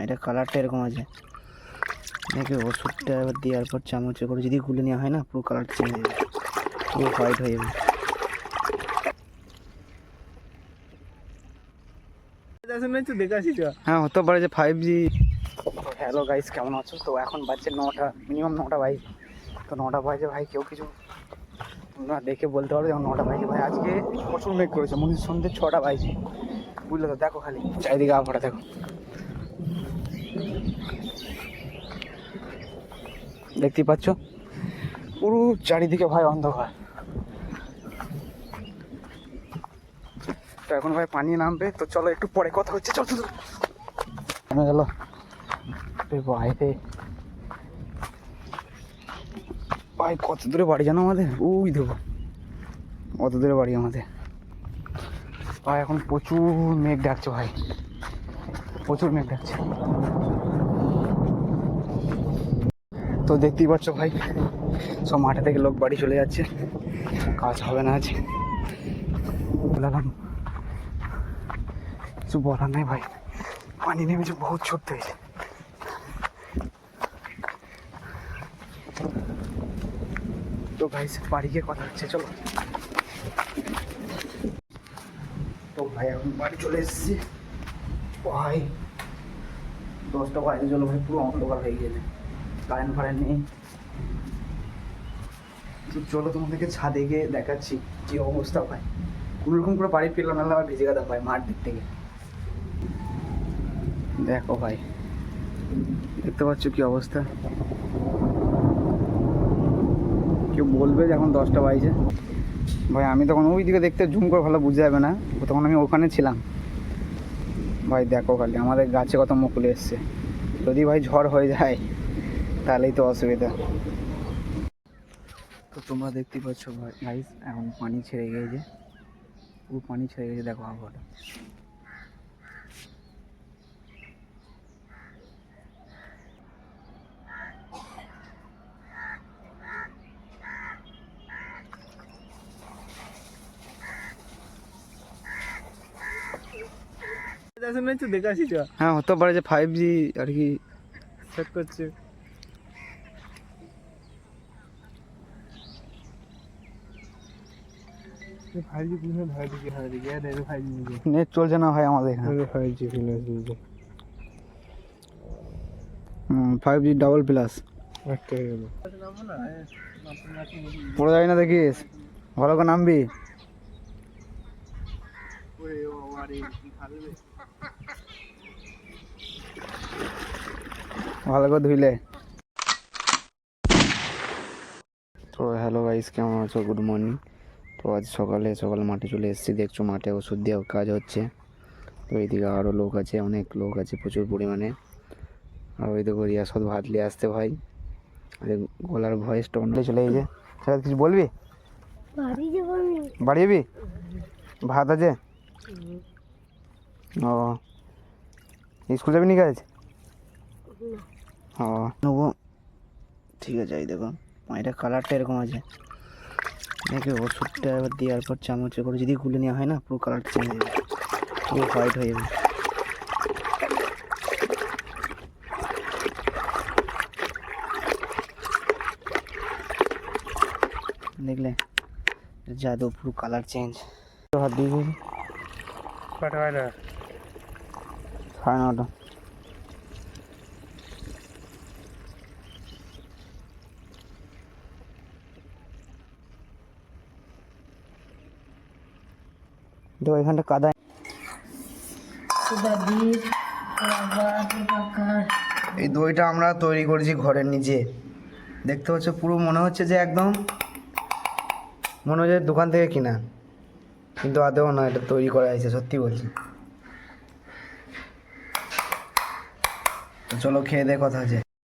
এটা কালারটা এরকম আছে। দেখবে ওষুধটা এবার দেওয়ার পর চামচে করে যদি গুলে নেওয়া হয় না, পুরো কালারটা চেঞ্জ হয়ে যাবে, পুরো হোয়াইট হয়ে যাবে। হ্যাঁ, হতে পারে যে 5G। হ্যালো গাইস, কেমন আছো? তো এখন বাজছে 9টা, মিনিমাম 9টা বাজে। তো 9টা বাজে ভাই, কেউ কিছু তোমরা দেখে বলতে পারো যেমন 9টা বাজে ভাই। আজকে প্রচুর মেঘ করেছে, মনে হচ্ছে সন্ধ্যে 6টা বাজে, বুঝলে তো? দেখো খালি চারিদিকে আবহাওয়া দেখো, দেখতেই পাচ্ছ পুরো চারিদিকে ভাই অন্ধকার। তো এখন ভাই পানি নামবে, তো চলো একটু পরে কথা হচ্ছে। চল চল নেমে গেল ভাইতে। ভাই কত দূরে বাড়ি জানো আমাদের? ওই দেবো, অত দূরে বাড়ি আমাদের ভাই। এখন প্রচুর মেঘ ডাকছে ভাই, প্রচুর মেঘ ডাকছে। তো দেখতেই পাচ্ছ ভাই, সব মাঠে থেকে লোক বাড়ি চলে যাচ্ছে, কাজ হবে না আজ। বললাম কিছু বলার নাই ভাই, পানি নেমেছে, বহুত ছোট্ট হয়েছে। তো ভাই বাড়ি গিয়ে কথা হচ্ছে, চলো। তো ভাই এখন বাড়ি চলে এসেছি ভাই, 10টা বাজে। চলো ভাই, পুরো অন্ধকার হয়ে গেছে, কারেন্ট ফারেন্ট নেই। তো চলো তোমাদেরকে ছাদে গিয়ে দেখাচ্ছি কি অবস্থা ভাই। কোনোরকম করে বাড়ি ফিরলাম, না আবার ভিজে গেতাম ভাই মাঠ দিক থেকে। দেখো ভাই, দেখতে পাচ্ছ কি অবস্থা। কেউ বলবে যে এখন 10টা বাজে ভাই, আমি তখন ওই দিকে দেখতে জুম করে ভালো বুঝে যাবে না, তখন আমি ওখানে ছিলাম ভাই। দেখো খালি আমাদের গাছে কত মুকুল এসছে, যদি ভাই ঝড় হয়ে যায় তাহলেই তো অসুবিধা। তো তোমরা দেখতে পাচ্ছ ভাই গাইস, এখন পানি ছেড়ে গিয়েছে, পুরো পানি ছেড়ে গেছে, দেখো আবহাওয়াটা। হ্যাঁ, হতে পারে যে 5G আর কি সেট করছে। নেট চলছে না ভাই আমাদের এখানে। 5G ডাবল প্লাস পড়ে যাবি না দেখিস, ভালো করে নামবি। ভালো করে ধুইলে। তো হ্যালো গাইস, কেমন আছো? Good morning. তো আজ সকালে মাঠে চলে এসেছি, দেখছো মাঠে ওষুধ দেওয়ার কাজ হচ্ছে। তো এইদিকে আরও লোক আছে, অনেক লোক আছে প্রচুর পরিমাণে। আর ওই দেখো রিয়াসত ভাত নিয়ে আসতে ভাই, আরে গলার ভয়েস টোনটা চলে গেছে। স্যার কিছু বলবি? বাড়ি যাবি? ভাত আছে? ও, স্কুল যাবি নি কাজ? ও নেবো, ঠিক আছে। এই দেখো এটা কালারটা এরকম আছে, দেখবে ওষুধটা এবার দেওয়ার পর চামচে করে যদি গুলে নেওয়া হয় না, পুরো কালারটা চেঞ্জ হয়ে যাবে, পুরো হোয়াইট হয়ে যাবে। দেখলে জাদু, পুরো কালার চেঞ্জ। হাত দিয়ে 9:30। দেখো এখানটা কাদা। এই দইটা আমরা তৈরি করেছি ঘরের নিচে, দেখতে পাচ্ছ পুরো মনে হচ্ছে যে একদম মনে হচ্ছে দোকান থেকে কিনা, কিন্তু আদৌ না, এটা তৈরি করা হয়েছে, সত্যি বলছি। তো চলো খেয়ে দিয়ে কথা আছে।